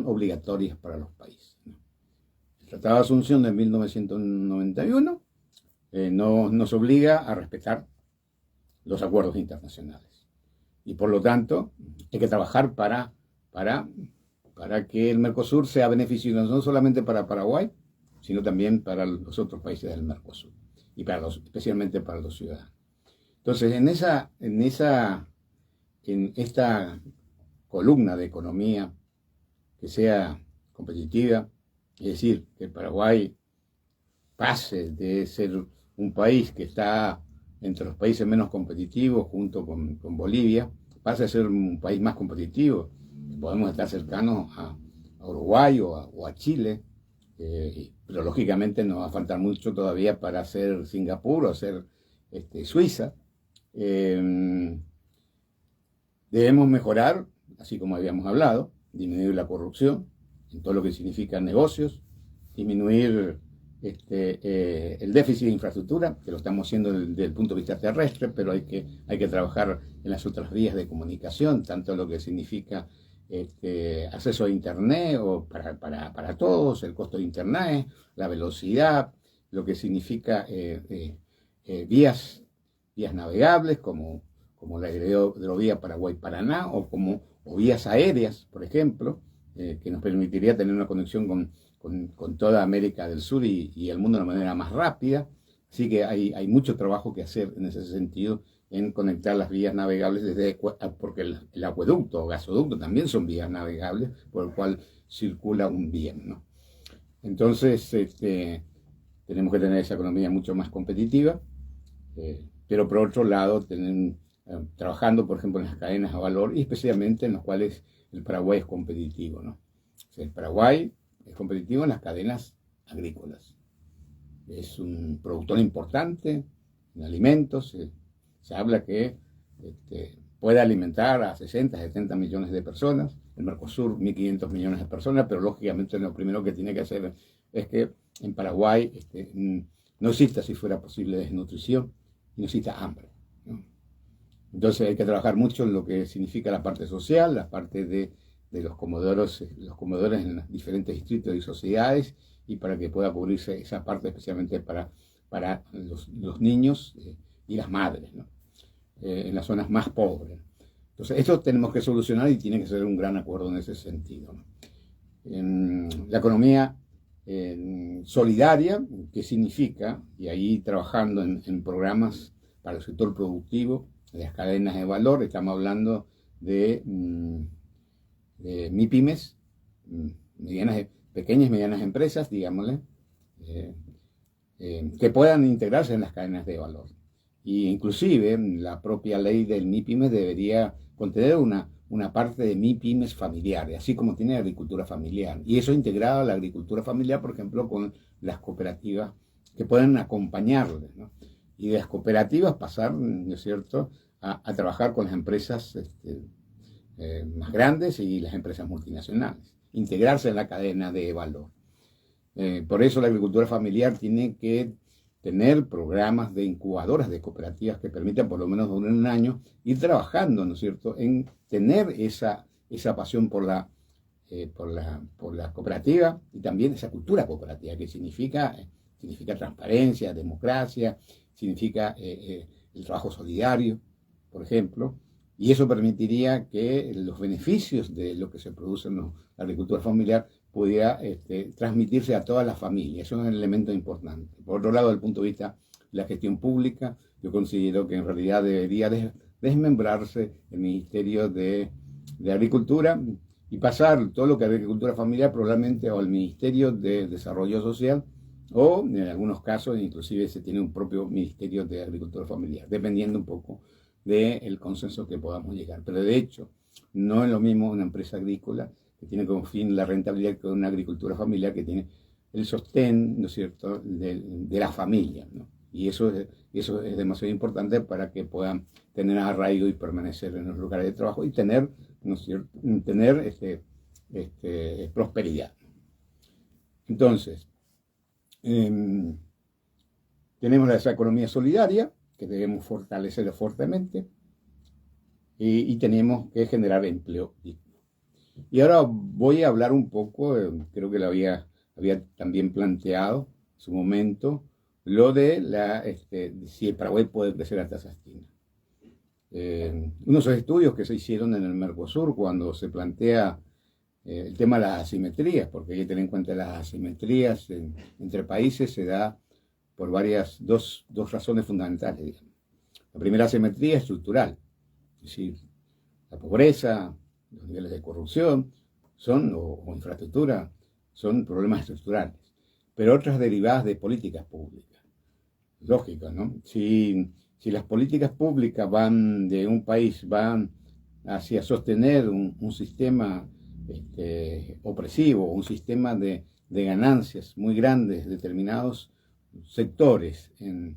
obligatorias para los países, ¿no? El Tratado de Asunción de 1991 nos obliga a respetar los acuerdos internacionales. Y por lo tanto, hay que trabajar para que el Mercosur sea beneficioso no solamente para Paraguay, sino también para los otros países del Mercosur, y especialmente para los ciudadanos. Entonces, en esta columna de economía que sea competitiva, es decir, que el Paraguay pase de ser un país que está entre los países menos competitivos, junto con Bolivia, pase a ser un país más competitivo. Podemos estar cercanos a Uruguay o a Chile, pero lógicamente nos va a faltar mucho todavía para ser Singapur o ser Suiza. Debemos mejorar, así como habíamos hablado, disminuir la corrupción en todo lo que significa negocios, disminuir el déficit de infraestructura, que lo estamos haciendo desde el punto de vista terrestre, pero hay que trabajar en las otras vías de comunicación, tanto lo que significa acceso a Internet o para todos, el costo de Internet, la velocidad, lo que significa vías navegables como la hidrovía Paraguay-Paraná o vías aéreas, por ejemplo, que nos permitiría tener una conexión con toda América del Sur y el mundo de una manera más rápida. Así que hay mucho trabajo que hacer en ese sentido, en conectar las vías navegables, porque el acueducto o gasoducto también son vías navegables por el cual circula un bien, ¿no? Entonces, tenemos que tener esa economía mucho más competitiva, pero por otro lado, trabajando, por ejemplo, en las cadenas de valor, y especialmente en los cuales el Paraguay es competitivo, ¿no? O sea, el Paraguay es competitivo en las cadenas agrícolas. Es un productor importante en alimentos. Se habla que puede alimentar a 60, 70 millones de personas. El Mercosur, 1.500 millones de personas, pero lógicamente lo primero que tiene que hacer es que en Paraguay no exista, si fuera posible, desnutrición, y no exista hambre, ¿no? Entonces hay que trabajar mucho en lo que significa la parte social, la parte de los comodores en los diferentes distritos y sociedades, y para que pueda cubrirse esa parte especialmente para los niños y las madres, ¿no? En las zonas más pobres. Entonces esto tenemos que solucionar y tiene que ser un gran acuerdo en ese sentido, ¿no? La economía solidaria, que significa, y ahí trabajando en programas para el sector productivo, de las cadenas de valor, estamos hablando de MIPYMES, pequeñas y medianas empresas, digámosle, que puedan integrarse en las cadenas de valor. Y inclusive la propia ley del MIPYMES debería contener una parte de MIPYMES familiares, así como tiene la agricultura familiar. Y eso integrado a la agricultura familiar, por ejemplo, con las cooperativas que pueden acompañarle, ¿no? Y de las cooperativas pasar, ¿no es cierto?, a trabajar con las empresas más grandes y las empresas multinacionales. Integrarse en la cadena de valor. Por eso la agricultura familiar tiene que tener programas de incubadoras de cooperativas que permitan por lo menos durar un año ir trabajando, ¿no es cierto?, en tener esa pasión por la cooperativa y también esa cultura cooperativa que significa transparencia, democracia, significa el trabajo solidario, por ejemplo, y eso permitiría que los beneficios de lo que se produce en la agricultura familiar pudiera transmitirse a todas las familias. Eso es un elemento importante. Por otro lado, desde el punto de vista de la gestión pública, yo considero que en realidad debería desmembrarse el Ministerio de Agricultura y pasar todo lo que es agricultura familiar probablemente al Ministerio de Desarrollo Social, o en algunos casos inclusive se tiene un propio Ministerio de Agricultura Familiar, dependiendo un poco del consenso que podamos llegar. Pero de hecho, no es lo mismo una empresa agrícola que tiene como fin la rentabilidad que una agricultura familiar que tiene el sostén, ¿no es cierto?, de la familia, ¿no? Y eso es demasiado importante para que puedan tener arraigo y permanecer en los lugares de trabajo y tener, ¿no es cierto?, tener prosperidad. Entonces, tenemos esa economía solidaria que debemos fortalecer fuertemente y tenemos que generar empleo digno. Y ahora voy a hablar un poco, creo que lo había también planteado en su momento, lo de si el Paraguay puede crecer a tasas chinas. Unos estudios que se hicieron en el Mercosur cuando se plantea el tema de las asimetrías, porque hay que tener en cuenta las asimetrías entre países se da por dos razones fundamentales, digamos. La primera asimetría es estructural, es decir, la pobreza, los niveles de corrupción o infraestructura son problemas estructurales, pero otras derivadas de políticas públicas. Lógico, ¿no? Si las políticas públicas de un país van hacia sostener un sistema opresivo, un sistema de ganancias muy grandes, determinados sectores, en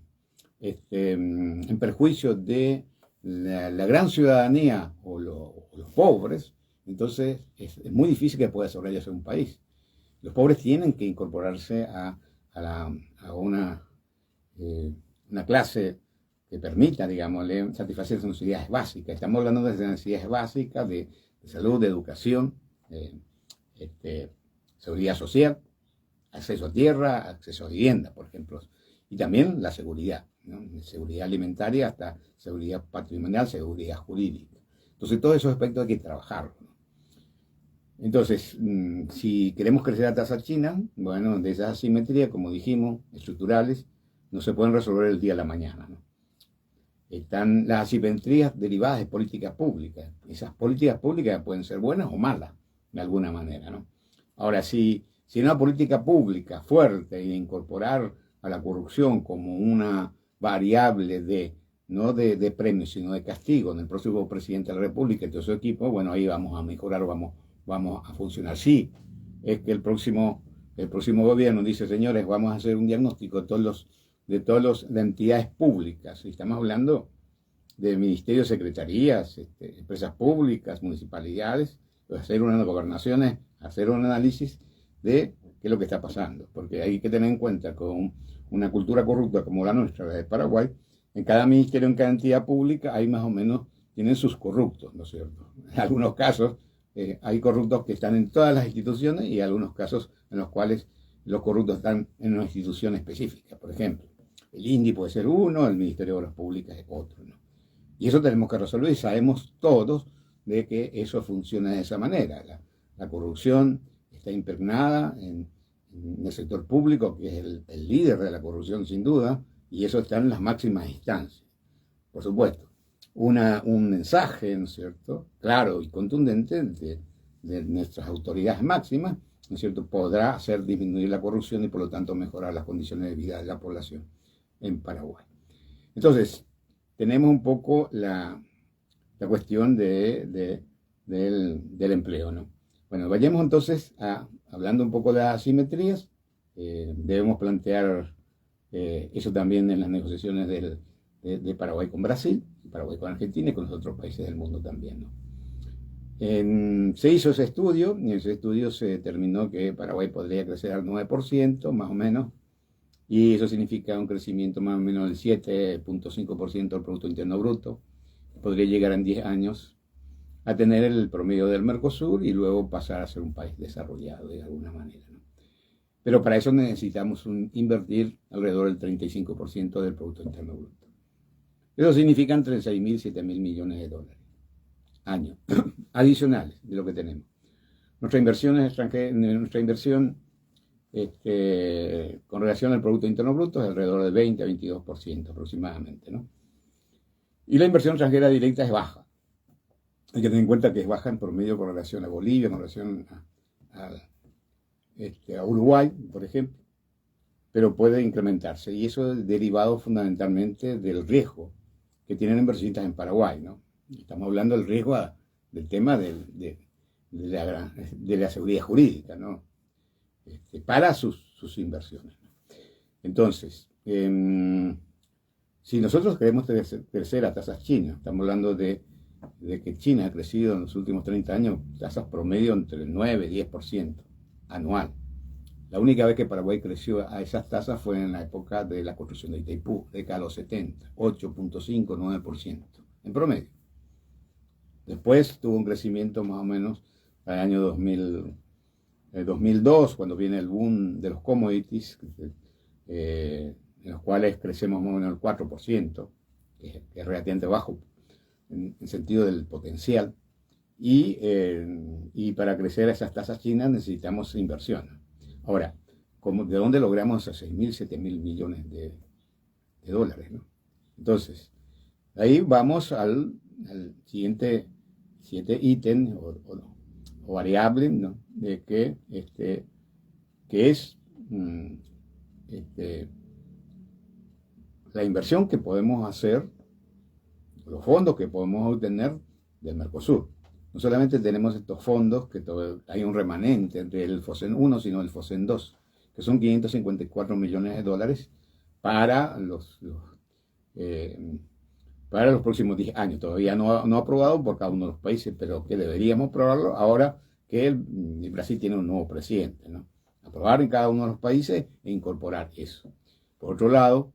perjuicio de la gran ciudadanía o los pobres, entonces es muy difícil que pueda desarrollarse un país. Los pobres tienen que incorporarse a una clase que permita, digamos, satisfacer sus necesidades básicas. Estamos hablando de necesidades básicas de salud, de educación, seguridad social, acceso a tierra, acceso a vivienda, por ejemplo, y también la seguridad, ¿no? Seguridad alimentaria hasta seguridad patrimonial, seguridad jurídica. Entonces, todos esos aspectos hay que trabajar, ¿no? Entonces, si queremos crecer a tasa china, bueno, de esas asimetrías, como dijimos, estructurales, no se pueden resolver el día a la mañana, ¿no? Están las asimetrías derivadas de políticas públicas. Esas políticas públicas pueden ser buenas o malas, de alguna manera, ¿no? Ahora, si una política pública fuerte e incorporar a la corrupción como una variable no de premio, sino de castigo en el próximo presidente de la República y todo su equipo, bueno, ahí vamos a mejorar, vamos a funcionar. Sí, es que el próximo gobierno dice, señores, vamos a hacer un diagnóstico de todas las entidades públicas. Y estamos hablando de ministerios, secretarías, empresas públicas, municipalidades, hacer unas gobernaciones, hacer un análisis de qué es lo que está pasando. Porque hay que tener en cuenta con una cultura corrupta como la nuestra, la de Paraguay, en cada ministerio, en cada entidad pública, hay más o menos, tienen sus corruptos, ¿no es cierto? En algunos casos hay corruptos que están en todas las instituciones y algunos casos en los cuales los corruptos están en una institución específica. Por ejemplo, el INDI puede ser uno, el Ministerio de Obras Públicas es otro, ¿no? Y eso tenemos que resolver y sabemos todos de que eso funciona de esa manera. La corrupción está impregnada en en el sector público, que es el líder de la corrupción sin duda, y eso está en las máximas instancias. Por supuesto, un mensaje, ¿no es cierto?, claro y contundente de nuestras autoridades máximas, ¿no es cierto?, podrá hacer disminuir la corrupción y por lo tanto mejorar las condiciones de vida de la población en Paraguay. Entonces, tenemos un poco la cuestión del empleo, ¿no? Bueno, vayamos entonces hablando un poco de las asimetrías. Debemos plantear eso también en las negociaciones de Paraguay con Brasil, Paraguay con Argentina y con los otros países del mundo también, ¿no? Se hizo ese estudio, y en ese estudio se determinó que Paraguay podría crecer al 9%, más o menos, y eso significa un crecimiento más o menos del 7.5% del Producto Interno Bruto. Podría llegar en 10 años a tener el promedio del Mercosur y luego pasar a ser un país desarrollado de alguna manera, ¿no? Pero para eso necesitamos invertir alrededor del 35% del Producto Interno Bruto. Eso significa entre 6.000 y 7.000 millones de dólares año, adicionales de lo que tenemos. Nuestra inversión con relación al Producto Interno Bruto es alrededor del 20 a 22% aproximadamente, ¿no? Y la inversión extranjera directa es baja. Hay que tener en cuenta que es baja en promedio con relación a Bolivia, con relación a Uruguay, por ejemplo, pero puede incrementarse. Y eso es derivado fundamentalmente del riesgo que tienen inversionistas en Paraguay, ¿no? Estamos hablando del riesgo del tema de la seguridad jurídica, ¿no? Para sus inversiones, ¿no? Entonces, si nosotros queremos crecer a tasas chinas, estamos hablando de que China ha crecido en los últimos 30 años tasas promedio entre el 9 y 10% anual. La única vez que Paraguay creció a esas tasas fue en la época de la construcción de Itaipú, década de los 70, 8.5, 9% en promedio. Después tuvo un crecimiento más o menos al año 2002, cuando viene el boom de los commodities, en los cuales crecemos más o menos el 4%, que es relativamente bajo en sentido del potencial, y para crecer a esas tasas chinas necesitamos inversión. Ahora, ¿de dónde logramos esos 6.000, 7.000 millones de dólares, ¿no? Entonces, ahí vamos al siguiente ítem o variable, ¿no?, de que es la inversión que podemos hacer, los fondos que podemos obtener del Mercosur. No solamente tenemos estos fondos, que hay un remanente entre el FOSEN 1, sino el FOSEN 2, que son 554 millones de dólares para los próximos 10 años. Todavía no aprobado por cada uno de los países, pero que deberíamos aprobarlo ahora que Brasil tiene un nuevo presidente, ¿no? Aprobar en cada uno de los países e incorporar eso. Por otro lado,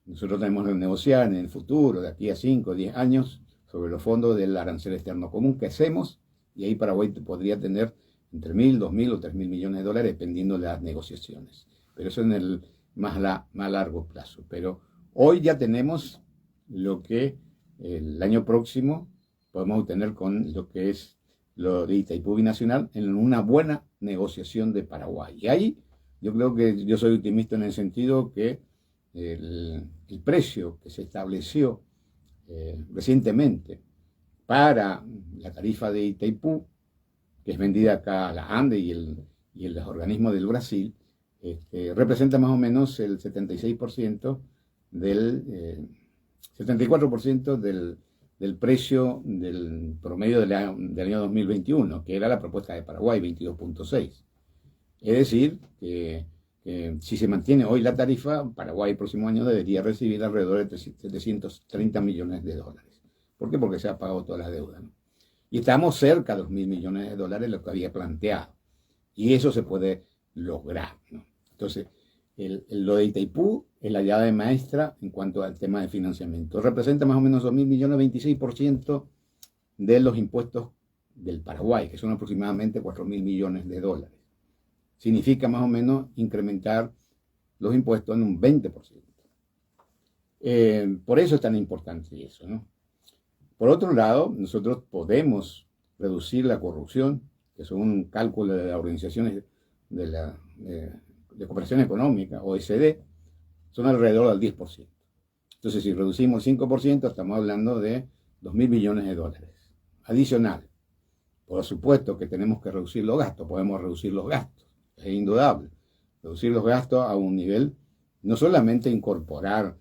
nosotros tenemos que negociar en el futuro, de aquí a 5 o 10 años, sobre los fondos del arancel externo común que hacemos, y ahí Paraguay podría tener entre 1.000, 2.000 o 3.000 millones de dólares dependiendo de las negociaciones. Pero eso en el más largo plazo. Pero hoy ya tenemos lo que el año próximo podemos obtener con lo que es lo de Itaipú Binacional en una buena negociación de Paraguay. Y ahí yo creo que yo soy optimista en el sentido que el precio que se estableció recientemente para la tarifa de Itaipú, que es vendida acá a la ANDE y los organismos del Brasil, representa más o menos el 74% del precio del promedio del año 2021, que era la propuesta de Paraguay, 22.6. Es decir, que si se mantiene hoy la tarifa, Paraguay el próximo año debería recibir alrededor de 730 millones de dólares. ¿Por qué? Porque se ha pagado toda la deuda, ¿no? Y estamos cerca de los 1.000 millones de dólares, lo que había planteado. Y eso se puede lograr, ¿no? Entonces, lo de Itaipú es la llave maestra en cuanto al tema de financiamiento. Representa más o menos 2.000 millones, 26% de los impuestos del Paraguay, que son aproximadamente 4.000 millones de dólares. Significa más o menos incrementar los impuestos en un 20%. Por eso es tan importante eso, ¿no? Por otro lado, nosotros podemos reducir la corrupción, que son un cálculo de las organizaciones de Cooperación Económica, OECD, son alrededor del 10%. Entonces, si reducimos el 5%, estamos hablando de 2.000 millones de dólares. Adicional. Por supuesto que tenemos que reducir los gastos, podemos reducir los gastos, es indudable. Reducir los gastos a un nivel, no solamente incorporar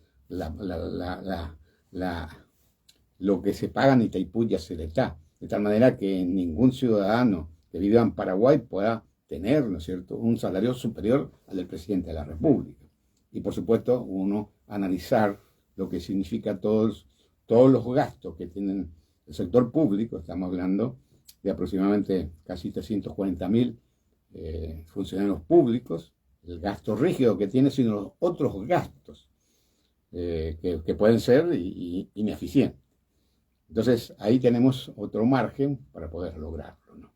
lo que se paga en Itaipú y Aceretá, de tal manera que ningún ciudadano que viva en Paraguay pueda tener, ¿no es cierto?, un salario superior al del presidente de la República. Y por supuesto, uno analizar lo que significa todos los gastos que tienen el sector público. Estamos hablando de aproximadamente casi 340.000 funcionarios públicos, el gasto rígido que tiene, sino los otros gastos que pueden ser ineficientes. Entonces, ahí tenemos otro margen para poder lograrlo, ¿no?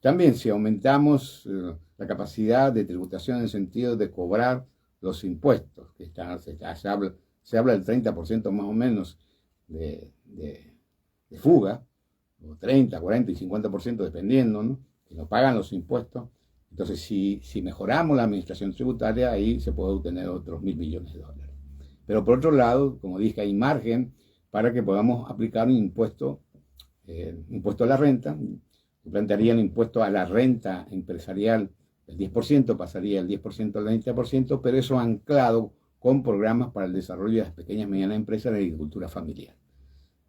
También, si aumentamos la capacidad de tributación en el sentido de cobrar los impuestos, que se habla del 30% más o menos de fuga, o 30, 40 y 50% dependiendo, ¿no?, que no pagan los impuestos. Entonces, si mejoramos la administración tributaria, ahí se puede obtener otros 1.000 millones de dólares. Pero por otro lado, como dije, hay margen para que podamos aplicar un impuesto a la renta. Se plantearía el impuesto a la renta empresarial del 10%, pasaría del 10% al 20%, pero eso anclado con programas para el desarrollo de las pequeñas y medianas empresas de agricultura familiar.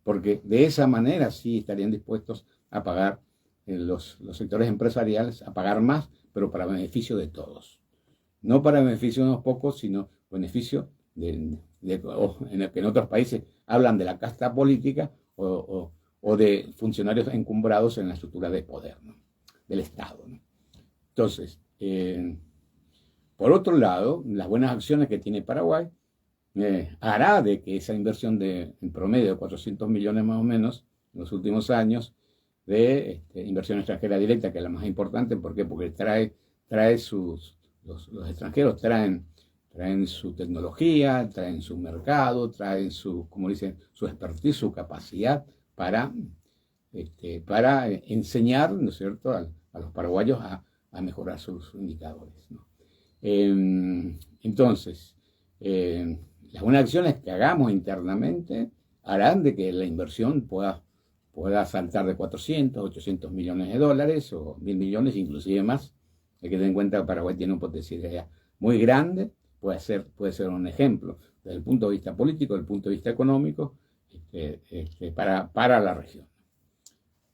Porque de esa manera sí estarían dispuestos a pagar los sectores empresariales, a pagar más, pero para beneficio de todos. No para beneficio de unos pocos, sino beneficio que en otros países hablan de la casta política o de funcionarios encumbrados en la estructura de poder, ¿no?, del Estado, ¿no? Entonces, por otro lado, las buenas acciones que tiene Paraguay hará de que esa inversión en promedio de 400 millones más o menos en los últimos años de inversión extranjera directa, que es la más importante. ¿Por qué? Porque los extranjeros traen su tecnología, traen su mercado, traen como dicen, su expertise, su capacidad para enseñar, ¿no es cierto?, a los paraguayos a mejorar sus indicadores, ¿no? Entonces, las buenas acciones que hagamos internamente harán de que la inversión pueda saltar de 400, 800 millones de dólares o 1.000 millones, inclusive más. Hay que tener en cuenta que Paraguay tiene un potencial muy grande, puede ser un ejemplo desde el punto de vista político, desde el punto de vista económico, para la región.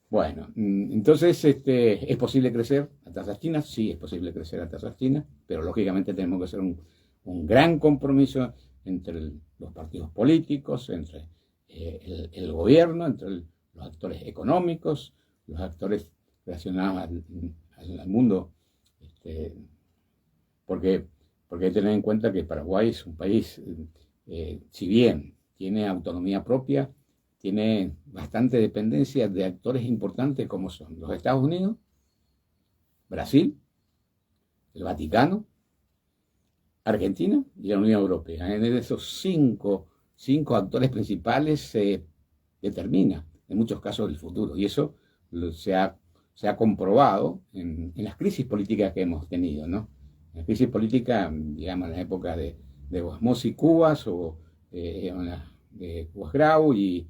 Bueno, entonces, ¿es posible crecer a tasas chinas? Sí, es posible crecer a tasas chinas, pero lógicamente tenemos que hacer un gran compromiso entre los partidos políticos, entre el gobierno, entre los actores económicos, los actores relacionados al mundo, porque hay que tener en cuenta que Paraguay es un país, si bien tiene autonomía propia, tiene bastante dependencia de actores importantes como son los Estados Unidos, Brasil, el Vaticano, Argentina y la Unión Europea. En esos cinco actores principales se determina en muchos casos el futuro, y eso se ha comprobado en las crisis políticas que hemos tenido, ¿no? En la crisis política, digamos, en la época de Guasmos y Cubas, o de Cubas Grau y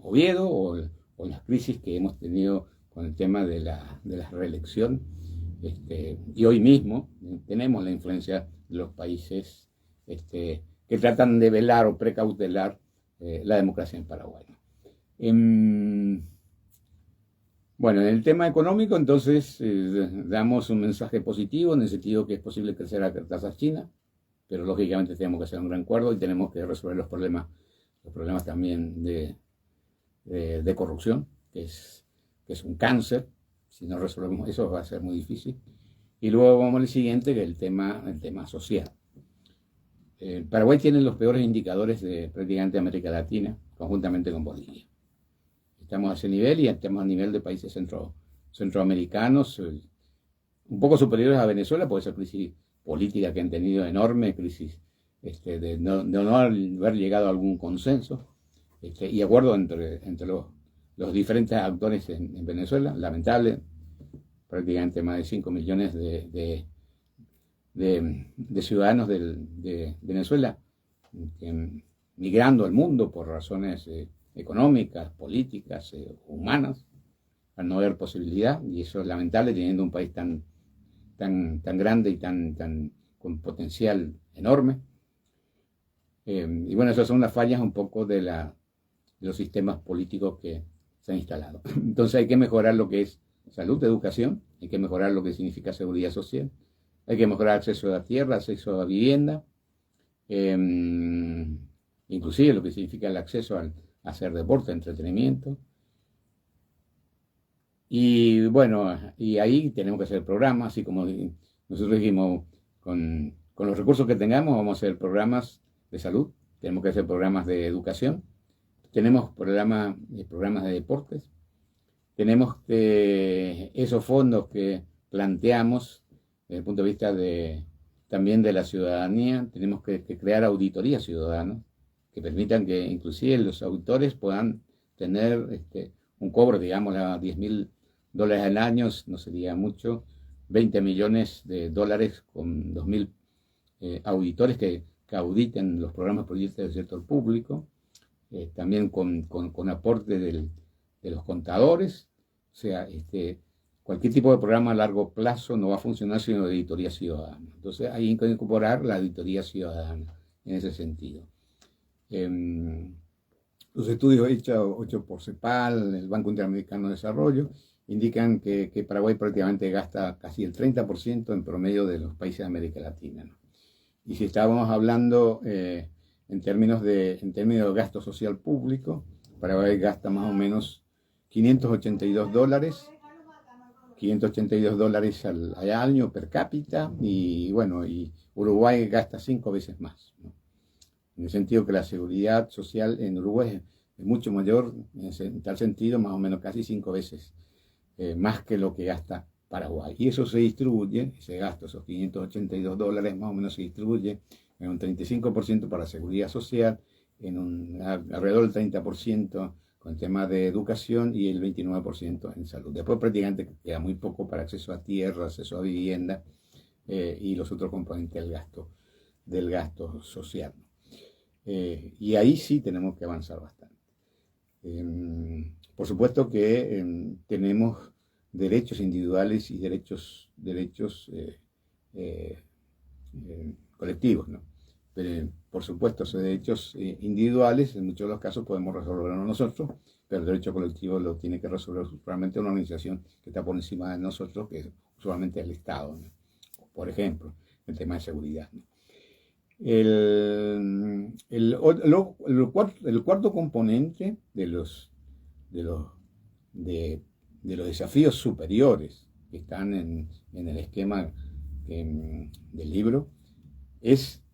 Oviedo, o las crisis que hemos tenido con el tema de la reelección, y hoy mismo tenemos la influencia de los países que tratan de velar o precautelar la democracia en Paraguay. Bueno, en el tema económico, entonces, damos un mensaje positivo en el sentido que es posible crecer a tasas chinas, pero lógicamente tenemos que hacer un gran acuerdo y tenemos que resolver los problemas también de corrupción, que es un cáncer. Si no resolvemos eso va a ser muy difícil. Y luego vamos al siguiente, que es el tema social. Paraguay tiene los peores indicadores de prácticamente América Latina, conjuntamente con Bolivia. Estamos a ese nivel y estamos a nivel de países centroamericanos, un poco superiores a Venezuela por esa crisis política que han tenido, enorme crisis de no haber llegado a algún consenso y acuerdo entre los diferentes actores en Venezuela. Lamentable prácticamente más de 5 millones de ciudadanos de Venezuela migrando al mundo por razones económicas, políticas, humanas, al no haber posibilidad, y eso es lamentable teniendo un país tan grande y con potencial enorme. Y bueno, esas son las fallas un poco de los sistemas políticos que se han instalado. Entonces hay que mejorar lo que es salud, educación, hay que mejorar lo que significa seguridad social, hay que mejorar acceso a la tierra, acceso a vivienda, inclusive lo que significa el acceso a hacer deporte, entretenimiento. Y bueno, y ahí tenemos que hacer programas, así como nosotros dijimos, con los recursos que tengamos vamos a hacer programas de salud, tenemos que hacer programas de educación, tenemos programas de deportes, tenemos esos fondos que planteamos desde el punto de vista también de la ciudadanía, tenemos que crear auditorías ciudadanas que permitan que inclusive los auditores puedan tener un cobro, digamos, a $10.000 al año, no sería mucho, $20 millones con 2.000 auditores que auditen los programas proyectos del sector público, también con aporte de los contadores. O sea, cualquier tipo de programa a largo plazo no va a funcionar sin una auditoría ciudadana. Entonces hay que incorporar la auditoría ciudadana en ese sentido. Los estudios hechos por CEPAL, el Banco Interamericano de Desarrollo, indican que Paraguay prácticamente gasta casi el 30% en promedio de los países de América Latina, ¿no? Y si estábamos hablando en términos de gasto social público, Paraguay gasta más o menos $582 al año per cápita, y bueno, y Uruguay gasta 5 veces más, ¿no? En el sentido que la seguridad social en Uruguay es mucho mayor, en tal sentido, más o menos casi 5 veces más que lo que gasta Paraguay. Y eso se distribuye, ese gasto, esos $582 más o menos se distribuye en un 35% para seguridad social, alrededor del 30% con el tema de educación y el 29% en salud. Después prácticamente queda muy poco para acceso a tierra, acceso a vivienda y los otros componentes del gasto social. Y ahí sí tenemos que avanzar bastante. Por supuesto que tenemos derechos individuales y derechos colectivos, ¿no? Pero, por supuesto, esos derechos individuales, en muchos de los casos podemos resolverlos nosotros, pero el derecho colectivo lo tiene que resolver usualmente una organización que está por encima de nosotros, que es usualmente el Estado, ¿no? Por ejemplo, el tema de seguridad, ¿no? El cuarto componente de los desafíos superiores que están en el esquema del libro es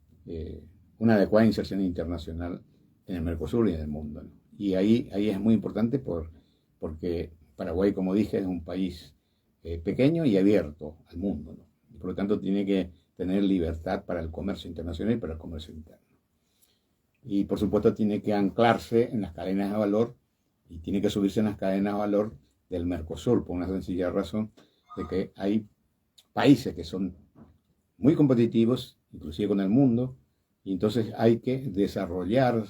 una adecuada inserción internacional en el Mercosur y en el mundo, ¿no? Y ahí es muy importante porque Paraguay, como dije, es un país pequeño y abierto al mundo, ¿no? Y por lo tanto tiene que tener libertad para el comercio internacional y para el comercio interno. Y por supuesto tiene que anclarse en las cadenas de valor y tiene que subirse en las cadenas de valor del Mercosur, por una sencilla razón de que hay países que son muy competitivos, inclusive con el mundo, y entonces hay que desarrollar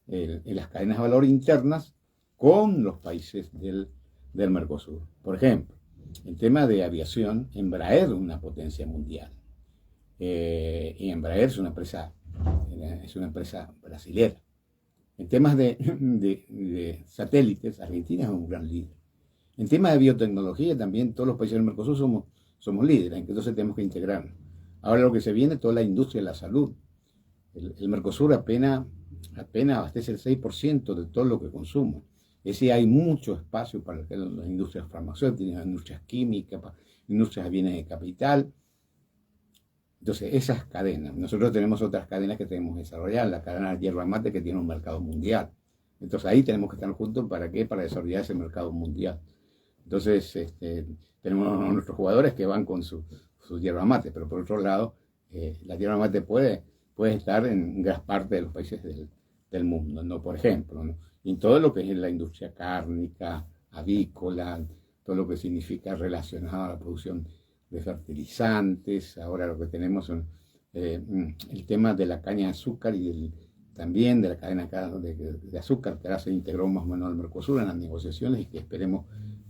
las cadenas de valor internas con los países del Mercosur. Por ejemplo, en tema de aviación, Embraer es una potencia mundial. Y Embraer es una empresa brasilera. En temas de satélites, Argentina es un gran líder. En temas de biotecnología también todos los países del Mercosur somos líderes, entonces tenemos que integrarnos. Ahora lo que se viene es toda la industria de la salud. El Mercosur apenas abastece el 6% de todo lo que consume. Es decir, hay mucho espacio para las industrias farmacéuticas, las industrias químicas, industrias de bienes de capital. Entonces, esas cadenas, nosotros tenemos otras cadenas que tenemos que desarrollar, la cadena de yerba mate que tiene un mercado mundial. Entonces, ahí tenemos que estar juntos, ¿para qué? Para desarrollar ese mercado mundial. Entonces, tenemos a nuestros jugadores que van con sus yerba mate, pero por otro lado, la yerba mate puede estar en gran parte de los países del mundo, ¿no? Por ejemplo, ¿no? Y en todo lo que es la industria cárnica, avícola, todo lo que significa relacionado a la producción de fertilizantes. Ahora lo que tenemos son el tema de la caña de azúcar y también de la cadena de azúcar, que ahora se integró más o menos al Mercosur en las negociaciones y que esperemos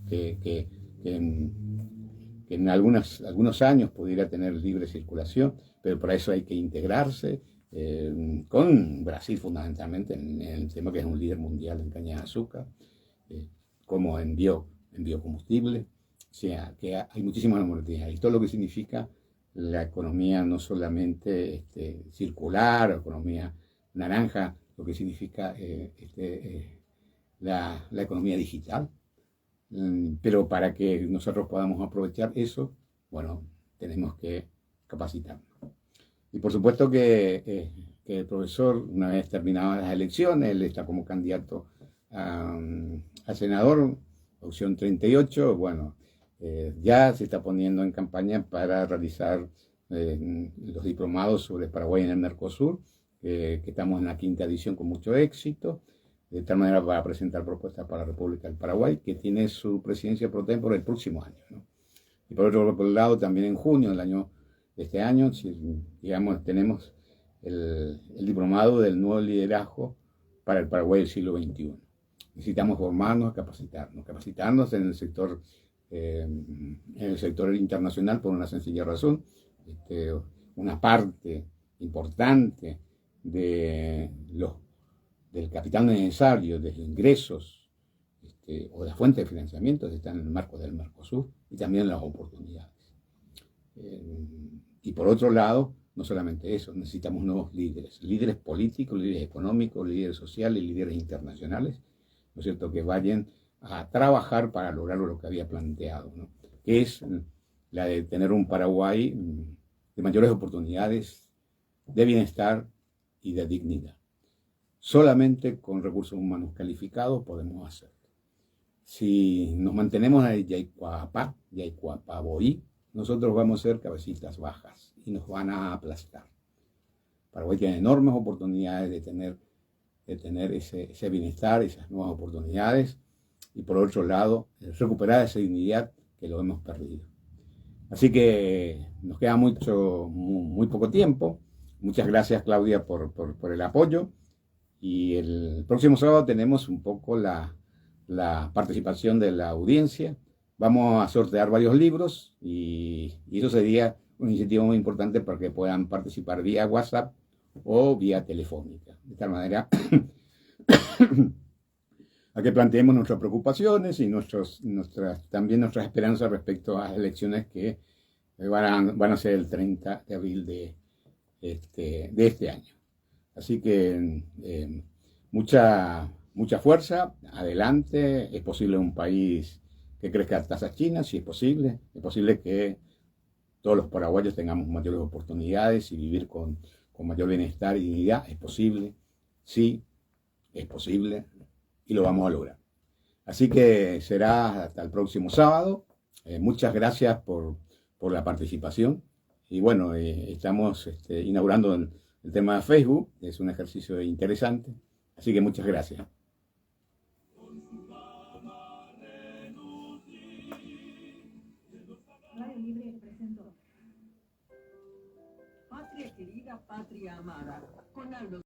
que en algunos años pudiera tener libre circulación, pero para eso hay que integrarse con Brasil fundamentalmente en el tema que es un líder mundial en caña de azúcar, como en biocombustible. O sea, que hay muchísimas oportunidades y todo lo que significa la economía no solamente circular, economía naranja, lo que significa la economía digital. Pero para que nosotros podamos aprovechar eso, bueno, tenemos que capacitarnos. Y por supuesto que el profesor, una vez terminadas las elecciones, él está como candidato a senador, opción 38, bueno, ya se está poniendo en campaña para realizar los diplomados sobre Paraguay en el Mercosur, que estamos en la 5ª edición con mucho éxito. De tal manera va a presentar propuestas para la República del Paraguay, que tiene su presidencia pro tempore el próximo año, ¿no? Y por otro lado, también en junio de este año, digamos, tenemos el diplomado del nuevo liderazgo para el Paraguay del siglo XXI. Necesitamos formarnos, capacitarnos en el sector internacional por una sencilla razón. Una parte importante del capital necesario, de los ingresos o de las fuentes de financiamiento están en el marco del Mercosur y también las oportunidades. Y por otro lado, no solamente eso, necesitamos nuevos líderes políticos, líderes económicos, líderes sociales, líderes internacionales, ¿no es cierto?, que vayan a trabajar para lograr lo que había planteado, ¿no?, que es la de tener un Paraguay de mayores oportunidades, de bienestar y de dignidad. Solamente con recursos humanos calificados podemos hacerlo. Si nos mantenemos en el Yaicuapaboí, nosotros vamos a ser cabecitas bajas y nos van a aplastar. Paraguay tiene enormes oportunidades de tener ese bienestar, esas nuevas oportunidades, y por otro lado, recuperar esa dignidad que lo hemos perdido. Así que nos queda muy poco tiempo. Muchas gracias, Claudia, por el apoyo. Y el próximo sábado tenemos un poco la participación de la audiencia. Vamos a sortear varios libros y eso sería una iniciativa muy importante para que puedan participar vía WhatsApp o vía telefónica. De tal manera a que planteemos nuestras preocupaciones y también nuestras esperanzas respecto a las elecciones que van a ser el 30 de abril de este año. Así que mucha fuerza, adelante. Es posible un país que crezca a tasas chinas, sí es posible que todos los paraguayos tengamos mayores oportunidades y vivir con mayor bienestar y dignidad, es posible, sí, es posible y lo vamos a lograr. Así que será hasta el próximo sábado. Muchas gracias por la participación y bueno, estamos inaugurando el tema de Facebook, es un ejercicio interesante, así que muchas gracias. Radio Libre presentó Patria Querida, Patria Amada, con Aldo